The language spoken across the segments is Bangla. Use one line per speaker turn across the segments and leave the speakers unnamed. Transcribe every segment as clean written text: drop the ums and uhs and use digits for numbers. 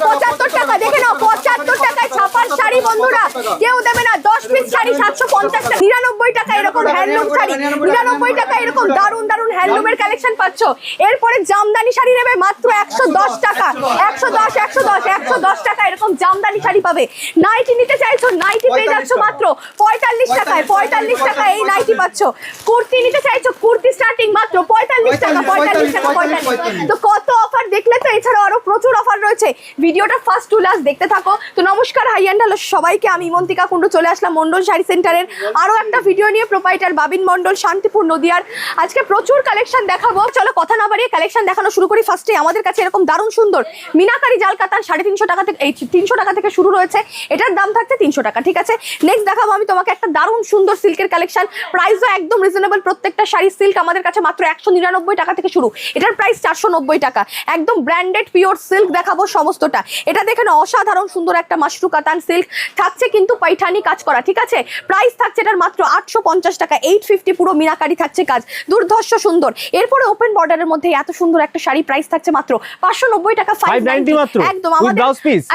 75 টাকা, দেখে নাও 75 টাকায় ছাপার শাড়ি বন্ধুরা, কেউ দেবে না। 10 পিস শাড়ি 750 টাকা, 99 টাকা এরকম হ্যান্ডলুম শাড়ি, 99 টাকা এরকম দারুন দারুন হ্যান্ডলুমের কালেকশন পাচ্ছ। এরপরে জামদানি শাড়ি নেবে মাত্র 110 টাকা, 110 টাকা এরকম জামদানি শাড়ি পাবে। নাইটি নিতে চাইছো, নাইটি পেয়ে যাচ্ছ মাত্র 45 টাকায়, 45 টাকা এই নাইটি পাচ্ছ। কুর্তি নিতে চাইছো, কুর্তি স্টার্টিং মাত্র 45 টাকা, 45 টাকা, 45। তো কত অফার দেখলে তো, এছাড়াও আরো প্রচুর অফার রয়েছে। ভিডিওটা ফার্স্ট টু লাস্ট দেখতে থাকো। তো নমস্কার, হাই অ্যান্ড হ্যালো সবাইকে, আমি ইমন্তিকা কুন্ডু চলে আসলাম মন্ডল শাড়ি সেন্টারের আরো একটা ভিডিও নিয়ে। প্রোপাইটার বাবিন মন্ডল, শান্তিপুর, নদিয়ার। আজকে প্রচুর কালেকশন দেখাবো, চলো কথা না বাড়িয়ে কালেকশন দেখানো শুরু করি। ফার্স্টে আমাদের কাছে এরকম দারুণ সুন্দর মিনাকারি জাল কাতান 350 টাকা থেকে, 300 টাকা থেকে শুরু রয়েছে। এটার দাম থাকছে 300 টাকা, ঠিক আছে। নেক্সট দেখাবো আমি তোমাকে একটা দারুণ সুন্দর সিল্কের কালেকশন, প্রাইসও একদম রিজনেবল। প্রত্যেকটা শাড়ি সিল্ক আমাদের কাছে মাত্র 199 টাকা থেকে শুরু, এটার প্রাইস 490 টাকা। একদম ব্র্যান্ডেড পিওর সিল্ক দেখাবো সমস্তটা। এটা দেখেন অসাধারণ সুন্দর একটা মাশরু কাতান সিল্ক থাকছে, কিন্তু পাইঠানি কাজ করা, ঠিক আছে। প্রাইস থাকছে এটার মাত্র 850 টাকা, 850, পুরো মিনাকারি থাকছে কাজ, দুর্ধর্ষ সুন্দর। এরপরে ওপেন বর্ডারের মধ্যে এত সুন্দর একটা শাড়ি, প্রাইস থাকছে মাত্র 590 টাকা, 590
মাত্র।
একদম আমাদের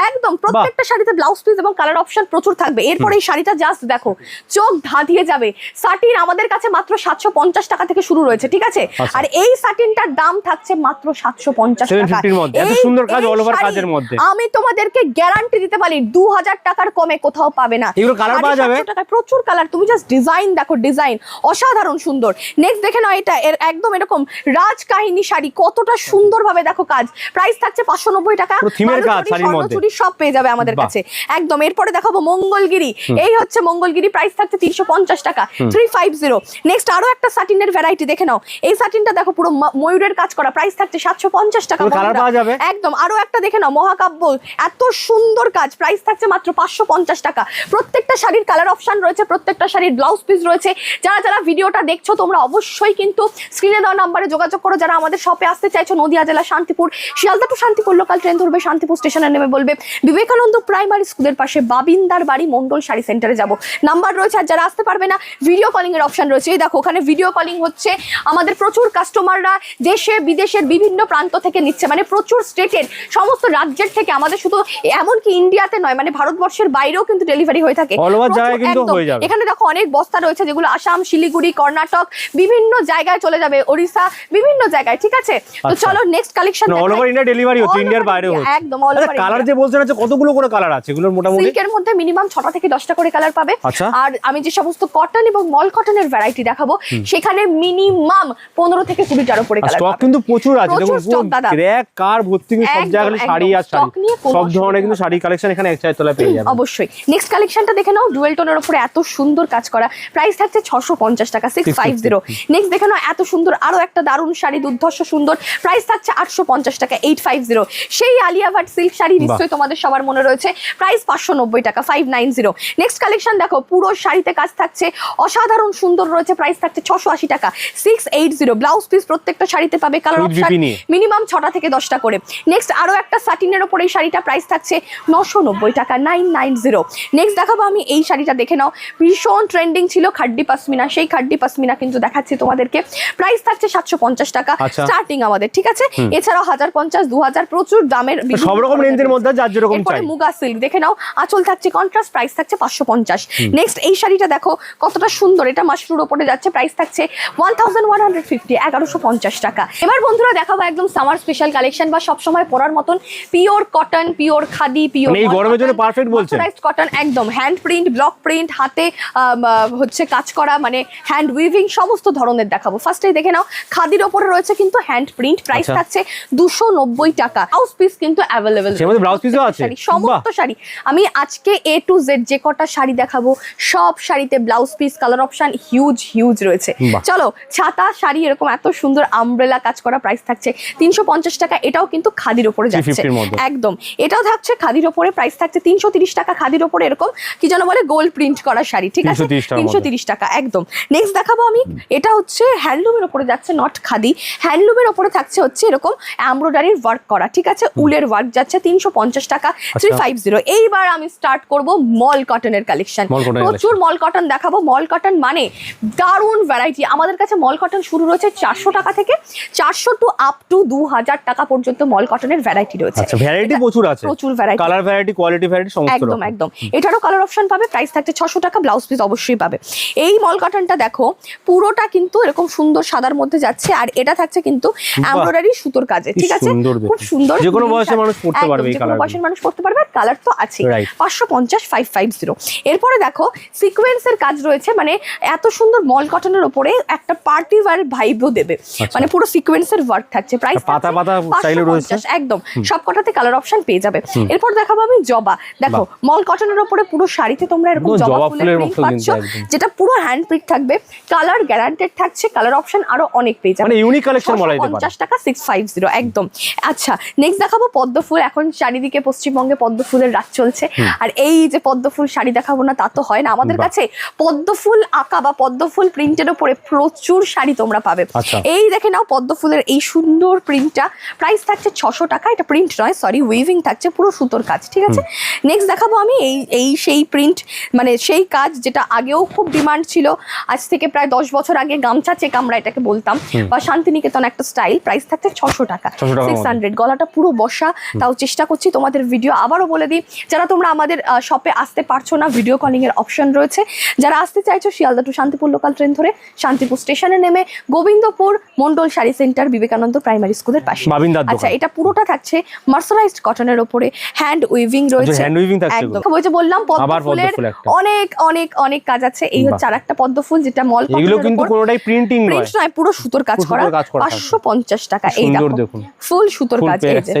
একদম প্রত্যেকটা শাড়িতে ব্লাউজ পিস এবং কালার অপশন প্রচুর থাকবে। এরপরে এই শাড়িটা জাস্ট দেখো, চোখ ধাঁধিয়ে যাবে। সাটিন আমাদের কাছে মাত্র 750 টাকা থেকে শুরু রয়েছে, ঠিক আছে। আর এই সাটিনটার দাম থাকছে মাত্র 750 টাকা।
এত সুন্দর কাজ, অল ওভার কাজের মধ্যে
আমি তোমাদেরকে গ্যারান্টি দিতে পারি 2000 টাকার কমে কোথাও পাবে না।
এগুলো কালার পাওয়া যাবে,
প্রচুর কালার, তুমি জাস্ট ডিজাইন দেখো, ডিজাইন অসাধারণ সুন্দর। নেক্সট দেখে নাও, এটা একদম এরকম রাজকাহিনী শাড়ি, কতটা সুন্দর ভাবে দেখো কাজ। প্রাইস থাকছে 590 টাকা, চুড়ি সব পেয়ে যাবে আমাদের কাছে একদম। এরপরে দেখাবো মঙ্গলগিরি, এই হচ্ছে মঙ্গলগিরি, প্রাইস থাকছে 350 টাকা, 350। নেক্সট আরো একটা সাটিনের ভ্যারাইটি দেখে নাও, এই সাটিনটা দেখো পুরো ময়ূরের কাজ করা, প্রাইস থাকছে 750 টাকা, একদম। আরো একটা দেখে নাও মহাকাব্য, এত সুন্দর কাজ, প্রাইস থাকছে মাত্র 550 টাকা। প্রত্যেকটা শাড়ির কালার অপশন রয়েছে, প্রত্যেকটা শাড়ির ব্লাউজ পিস রয়েছে। যারা যারা ভিডিওটা দেখছো তোমরা অবশ্যই কিন্তু স্ক্রিনে দেওয়া নাম্বারে যোগাযোগ করো। যারা আমাদের শপে আসতে চাইছো, নদিয়া জেলা Shantipur, Sealdah to Shantipur local train ধরবে, শান্তিপুর স্টেশনে নেমে বলবে বিবেকানন্দ প্রাইমারি স্কুলের পাশে বাবিন্দার বাড়ি, মন্ডল শাড়ি সেন্টারে যাব, নাম্বার রয়েছে। আর যারা আসতে পারবে না, ভিডিও কলিং এর অপশন রয়েছে। এই দেখো ওখানে ভিডিও কলিং হচ্ছে, আমাদের প্রচুর কাস্টমাররা দেশে বিদেশের বিভিন্ন প্রান্ত থেকে নিচ্ছে, মানে প্রচুর স্টেটের সমস্ত রাজ্যের থেকে, আমাদের শুধু এমনকি ইন্ডিয়াতে নয়, মানে ভারতবর্ষের বাইরেও কিন্তু ডেলিভারি হয়ে থাকে। এখানে দেখো অনেক বস্তা রয়েছে, যেগুলো আসাম, শিলিগুড়ি, কর্ণাটক, বিভিন্ন জায়গায় চলে যাবে, ওড়িশা, বিভিন্ন জায়গায়, ঠিক আছে। তো চলো next collection,
all over India delivery হচ্ছে, ইন্ডিয়ার বাইরেও হচ্ছে
একদম। অল ওভার
কালার যে বলছেন আছে, কতগুলো করে কালার আছে এগুলোর? মোটামুটি
সিল্কের মধ্যে মিনিমাম 6টা থেকে 10টা করে কালার পাবে। আর আমি যে সমস্ত কটন এবং মল কটনের ভ্যারাইটি দেখাবো, সেখানে মিনিমাম 15 থেকে 20টার উপরে কালার পাবে।
স্টক কিন্তু প্রচুর আছে, দেখুন র‍্যাক কার ভর্তি, সব জায়গায় শাড়ি আর শাড়ি, সব ধরনের কিন্তু শাড়ি কালেকশন এখানে এক জায়গায় পেয়ে যাবেন
অবশ্যই। নেক্সট কালেকশনটা দেখে নাও, ডুয়েল টোনের উপরে এত সুন্দর কাজ করা, প্রাইস থাকছে 650 টাকা, 650। নেক্সট দেখে নাও এত সুন্দর আরো একটা দারুণ শাড়ি, দুর্ধর্ষ সুন্দর, প্রাইস থাকছে 850 টাকা, 850। সেই আলিয়া ভাট সিল্ক শাড়ি নিশ্চয়ই তোমাদের সবার মনে রয়েছে, প্রাইস 590 টাকা, 590। নেক্সট কালেকশন দেখো, পুরো শাড়িতে কাজ থাকছে, অসাধারণ সুন্দর রয়েছে, প্রাইস থাকছে 680 টাকা, 680। ব্লাউজ পিস প্রত্যেকটা শাড়িতে পাবে, কালার অপশন মিনিমাম 6টা থেকে 10টা করে। নেক্সট আরো একটা সাটিনের উপরে এই শাড়িটা, প্রাইস থাকছে 990 টাকা, 990। নেক্সট দেখাবো আমি এই শাড়িটা, দেখে নাও ভীষণ ট্রেন্ডিং ছিল, খাড্ডি পাশমিনা, সেই খাড্ডি পাশমিনা কিন্তু দেখাচ্ছি তোমাদেরকে, প্রাইস থাকছে 750 টাকা স্টার্টিং আমাদের, ঠিক আছে। এছাড়াও 1050, 2000 প্রচুর দামের
সব রকম রেঞ্জের মধ্যে যার যেরকম চাই।
মুগা সিল্ক দেখে নাও, আঁচল থাকছে কন্ট্রাস্ট, প্রাইস থাকছে 550। নেক্সট এই শাড়িটা দেখো কতটা সুন্দর, এটা মাশরুর উপরে যাচ্ছে, প্রাইস থাকছে 1150, 1150 টাকা। এবার বন্ধুরা দেখাবো একদম সামার স্পেশাল কালেকশন, বা সব সময় পরার মতন pure cotton, pure khadi, pure
এই গরমের জন্য পারফেক্ট বলছেন,
কটন একদম, হ্যান্ড প্রিন্ট, ব্লক প্রিন্ট, হাতে হচ্ছে কাজ করা, মানে হ্যান্ড উইভিং, সমস্ত ধরনের দেখাবো। ফার্স্টেই দেখে নাও, খাদির উপরে রয়েছে কিন্তু হ্যান্ড প্রিন্ট, প্রাইস থাকছে 290 টাকা। ব্লাউজ পিস কিন্তু अवेलेबल,
ব্লাউজ পিসও আছে
সমস্ত শাড়ি। আমি আজকে A to Z যে কটা শাড়ি দেখাবো, সব শাড়িতে blouse piece, colour option huge রয়েছে। চলো, ছাতা শাড়ি এরকম এত সুন্দর আমব্রেলা কাজ করা, প্রাইস থাকছে 350 টাকা, এটাও কিন্তু খাদির উপরে যাচ্ছে একদম। এটাও থাকছে খাদির উপরে, প্রাইস থাকছে 330 টাকা খাদির ওপরে এরকম কি যেন বলে গোল্ড প্রিন্ট করা শাড়ি, ঠিক আছে 330 টাকা একদম। নেক্সট দেখাবো আমি, এটা হচ্ছে হ্যান্ডলুমের ওপরে যাচ্ছে, নট খাদি, হ্যান্ডলুমের ওপরে থাকছে হচ্ছে এরকম এমব্রয়ডারির ওয়ার্ক করা, ঠিক আছে উলের ওয়ার্ক যাচ্ছে 350 টাকা 350। এইবার আমি স্টার্ট করব মল কটনের কালেকশন, প্রচুর মল কটন দেখাবো। মল কটন মানে দারুণ ভ্যারাইটি, আমাদের কাছে মল কটন শুরু রয়েছে 400 টাকা থেকে 400 টু আপ টু 2000 টাকা পর্যন্ত মল কটনের ভ্যারাইটি রয়েছে।
আচ্ছা ভ্যারাইটি প্রচুর আছে,
প্রচুর variety,
colour variety, quality variety সমস্ত
একদম একদম। এটারও কালার অপশন পাবে, প্রাইস থাকছে 600 টাকা, ব্লাউজ পিস অবশ্যই পাবে। এই মল কটনটা দেখো পুরোটা কিন্তু এরকম সুন্দর সাদার মধ্যে যাচ্ছে, আর এটা থাকছে কিন্তু এমব্রয়ডারি সুতোর কাজে, ঠিক আছে খুব সুন্দর,
যে কোনো বয়সের মানুষ পড়তে পারবে, এই কালার
বয়সের মানুষ পড়তে পারবে, আর কালার তো আছে 550 550। এরপরে দেখো সিকোয়েন্সের কাজ রয়েছে, মানে এত সুন্দর মল কটনের উপরে একটা পার্টি ওয়্যার ভাইবও দেবে, মানে পুরো সিকোয়েন্সের ওয়ার্ক থাকছে, প্রাইস
পাতা পাতা স্টাইলে রয়েছে
একদম, সবকটাতে কালার অপশন পেয়ে যাবে। এরপর দেখাবো আমি জবা, দেখো মল কটনের উপরে পুরো শাড়িতে তোমরা এরকম জবা ফুলের প্রিন্ট পাচ্ছ, যেটা পুরো হ্যান্ড প্রিন্ট থাকবে, কালার গ্যারান্টেড থাকছে, কালার অপশন আরো অনেক পেয়ে যাবে,
মানে ইউনিক কালেকশন বলা যেতে পারে।
50 টাকা 650 একদম। আচ্ছা নেক্সট দেখাবো পদ্ম ফুল, এখন চারিদিকে পশ্চিমবঙ্গে পদ্ম ফুলের রাত চলছে, আর এই যে পদ্ম ফুল শাড়ি দেখাবো না তা তো হয় না, আমাদের কাছে পদ্ম ফুল আঁকা বা পদ্ম ফুল প্রিন্টের উপরে প্রচুর শাড়ি তোমরা পাবে। এই দেখে নাও পদ্ম ফুলের এই সুন্দর প্রিন্টটা, প্রাইস থাকছে 600 টাকা, এটা প্রিন্ট নয় সরি উইভিং থাকছে, পুরো সুতোর কাজ, ঠিক আছে। নেক্সট দেখাবো আমি এই সেই প্রিন্ট, মানে সেই কাজ যেটা আগেও খুব ডিমান্ড ছিল, আজ থেকে প্রায় 10 বছর আগে গামছা চেক আমরা এটাকে বলতাম, বা শান্তিনিকেতন একটা স্টাইল, প্রাইস থাকছে 600 টাকা 600। গলাটা পুরো বসা, তাও চেষ্টা করছি তোমাদের ভিডিও আবারও বলে দিই, যারা তোমরা আমাদের শপে আসতে পারছো না ভিডিও কলিং এর অপশন রয়েছে, যারা আসতে চাইছো Sealdah to Shantipur local train ধরে শান্তিপুর স্টেশনে নেমে গোবিন্দপুর মন্ডল শাড়ি সেন্টার বিবেকানন্দ প্রাইমারি স্কুলের পাশে। আচ্ছা এটা পুরোটা থাকছে মার্সারাইজড কটনের উপরে, হ্যান্ড উইভিং রয়েছে, একদম ওই যে বললাম পদ্ম ফুলের অনেক অনেক অনেক কাজ আছে। এই হচ্ছে আরেকটা পদ্ম ফুল যেটা মল কটনের, এগুলো কিন্তু কোনোটাই প্রিন্টিং নয়, পুরো সুতোর কাজ করা, 550 টাকা। এই দেখো ফুল সুতোর কাজ, এই যে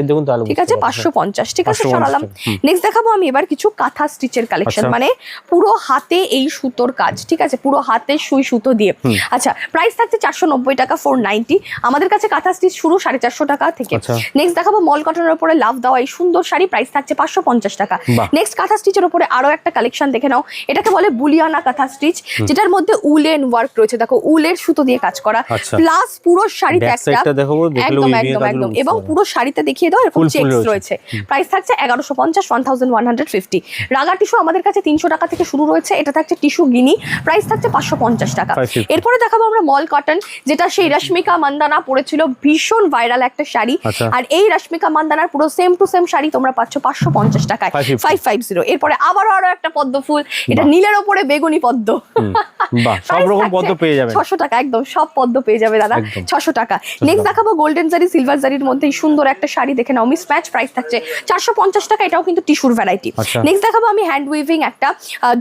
ঠিক আছে 550, ঠিক আছে সরালাম। নেক্সট দেখাবো আমি এবার কিছু কাঁথা স্টিচের কালেকশন, মানে পুরো হাতে এই সুতোর কাজ, ঠিক আছে পুরো হাতে সুই সুতো দিয়ে। আচ্ছা প্রাইস থাকছে 490 টাকা 490, আমাদের কাছে কাঁথা স্টিচ শুরু 450 টাকা থেকে। নেক্সট দেখাবো মল কটনের উপরে লাভ দেওয়া এই সুন্দর শাড়ি, প্রাইস থাকছে 550 টাকা। নেক্সট কাঁথা স্টিচের উপরে আরো একটা কালেকশন দেখে নাও, এটাকে বলে বুলিয়ানা কাঁথা স্টিচ, যেটার মধ্যে উলেন ওয়ার্ক রয়েছে, দেখো উলের সুতো দিয়ে কাজ করা, প্লাস পুরো শাড়িতে একটা একদম একদম একদম, এবং পুরো শাড়িতে দেখিয়ে দাও এরকম চেকস রয়েছে, প্রাইস থাকছে 1150 1150। রাগা টিস্যু আমাদের কাছে 300 টাকা থেকে শুরু রয়েছে, এটা থাকছে টিস্যু গিনি, প্রাইস থাকছে 550 টাকা। এরপরে দেখাবো আমরা মল কটন, যেটা সেই রশ্মিকা মান্দানা পরেছিল, ভীষণ ভাইরাল একটা শাড়ি, আর এই রশ্মিকা মান্দানার পুরো সেম টু সেম শাড়ি তোমরা পাচ্ছ 550 টাকায় 550। এরপরে আবারও আরো একটা পদ্ম ফুল, এটা নীলের ওপরে বেগুনি পদ্ম,
সব রকম পদ্ম পেয়ে যাবে
600 টাকা, একদম সব পদ্ম পেয়ে যাবে দাদা 600 টাকা। নেক্সট দেখাবো গোল্ডেন জারি সিলভার জারির মধ্যে সুন্দর একটা শাড়ি দেখে নাও, মিস ম্যাচ, প্রাইস থাকছে 450 টাকা, এটাও কিন্তু টিস্যুর ভ্যারাইটি। নেক্সট দেখাবো আমি হ্যান্ড উইভিং একটা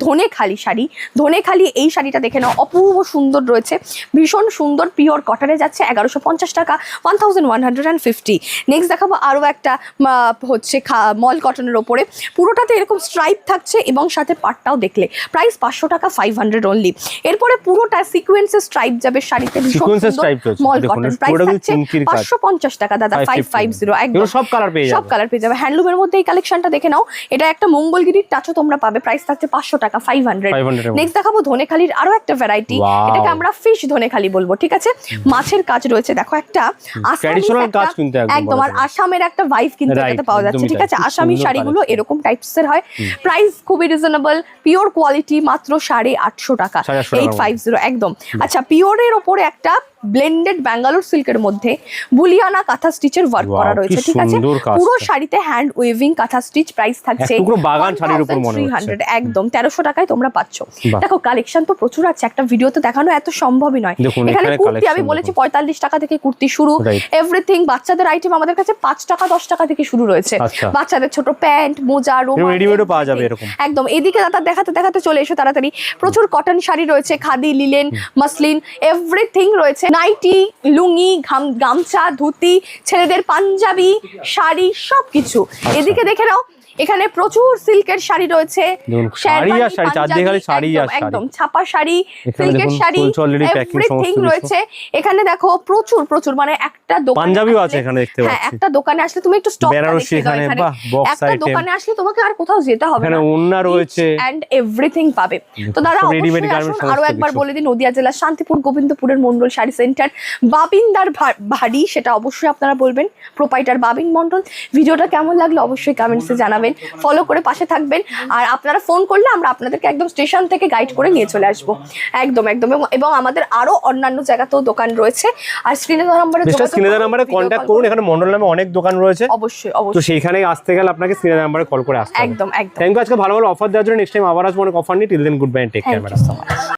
ধনে খালি শাড়ি, ধনে খালি এই শাড়িটা দেখে নাও, অপূর্ব সুন্দর রয়েছে, ভীষণ সুন্দর, পিওর কটনে যাচ্ছে 1150 টাকা 1150। নেক্সট দেখাবো আরো একটা হচ্ছে মল কটনের ওপরে, পুরোটাতে এরকম স্ট্রাইপ থাকছে এবং সাথে পাটটাও দেখলে, প্রাইস 500 টাকা 500 অনলি। এরপরে পুরোটা সিকোয়েন্সের স্ট্রাইপ যাবে শাড়িতে, ভীষণ সুন্দর মল কটন, প্রাইস থাকছে 550 টাকা দাদা 550, একদম সব কালার পেয়ে যাবে। হ্যান্ডলুমের মধ্যে এই কালেকশনটা দেখে নাও, এটা একটা মঙ্গলগিরির টাচও তোমরা পাবে, প্রাইস থাকছে 500 টাকা 500। নেক্সট দেখাবো ধনেখালির আরো একটা ভ্যারাইটি, এটাকে আমরা ফিশ ধনেখালি বলবো, ঠিক আছে মাছের কাজ রয়েছে, দেখো একটা ট্র্যাডিশনাল কাজ কিন্তু একদম, আর আসামের একটা ভাইব কিন্তু এটাতে পাওয়া যাচ্ছে, ঠিক আছে আসামি শাড়িগুলো এরকম টাইপসের হয়, প্রাইস খুবই রিজনেবল, পিওর কোয়ালিটি, মাত্র 850 টাকা 850 একদম। আচ্ছা পিওরের ওপরে একটা ব্লেন্ডেড ব্যাঙ্গালোর সিল্কের মধ্যে বুলিয়ানা কাঁথা স্টিচের ওয়ার্ক করা রয়েছে, ঠিক আছে পুরো শাড়িতে হ্যান্ড উইভিং কাঁথা স্টিচ, প্রাইস থাকছে বাগান শাড়ির উপর মনে হচ্ছে 300 একদম 1300 টাকায় তোমরা পাচ্ছ। দেখো কালেকশন তো প্রচুর আছে, একটা ভিডিওতে দেখানো এত সম্ভবই নয়। এখানে কুর্তি আমি বলেছি 45 টাকা থেকে কুর্তি শুরু, এভরিথিং। বাচ্চাদের আইটেম আমাদের কাছে 5 টাকা 10 টাকা থেকে শুরু রয়েছে, বাচ্চাদের ছোট প্যান্ট, মোজা, রুমাল রেডিমেডও পাওয়া যাবে এরকম একদম। এদিকে দাদা দেখাতে দেখাতে চলে এসো তাড়াতাড়ি, প্রচুর কটন শাড়ি রয়েছে, খাদি, লিলেন, মাসলিন, এভরিথিং রয়েছে, নাইটি, লুঙ্গি, গামছা, ধুতি, ছেলেদের পাঞ্জাবি, শাড়ি সবকিছু। এদিকে দেখে নাও, এখানে প্রচুর সিল্কের শাড়ি রয়েছে,
শাড়ি আর শাড়ি, চারদিকে খালি শাড়ি আর শাড়ি,
একদম ছাপা শাড়ি, সিল্কের শাড়ি, এভরিথিং রয়েছে এখানে। দেখো প্রচুর প্রচুর, মানে একটা দোকান
পাঞ্জাবিও আছে এখানে দেখতে পাচ্ছি।
হ্যাঁ, একটা দোকানে আসলে তুমি একটু স্টক
বেনারসি এখানে, বাহ, বক্স
একটা
আইটেম,
দোকানে আসলে তোমাকে আর কোথাও যেতে হবে না,
এখানে ওন্না রয়েছে
এন্ড এভরিথিং পাবে। তো দাদা
রেডিমেড
অবশ্যই
গার্মেন্টস
আসুন। আরো একবার বলে দিই, নদিয়া জেলার শান্তিপুর গোবিন্দপুরের মন্ডল শাড়ি সেন্টার, বাবিনদার বাড়ি, সেটা অবশ্যই আপনারা বলবেন, প্রোপাইটার বাবিন মন্ডল। ভিডিওটা কেমন লাগলো অবশ্যই কমেন্টসে জানাবেন, ফলো করে পাশে থাকবেন। আর আপনারা ফোন করলে আমরা আপনাদেরকে একদম স্টেশন থেকে গাইড করে নিয়ে চলে আসবো, একদম একদম। এবং আমাদের আরো অন্যান্য জায়গাতেও দোকান রয়েছে। আর স্ক্রিনে দেওয়া নম্বরে
কন্ট্যাক্ট করুন, এখানে মন্ডল নামে অনেক দোকান রয়েছে।
অবশ্যই
তো
অবশ্যই,
সেইখানে আসতে গেলে আপনাকে স্ক্রিনে নাম্বারে কল করে আসতে হবে।
একদম একদম।
থ্যাংক ইউ আজকে ভালো ভালো অফার দেওয়ার জন্য। নেক্সট টাইম আবার আসবো অনেক অফার নিয়ে। Till then good bye, take care madam.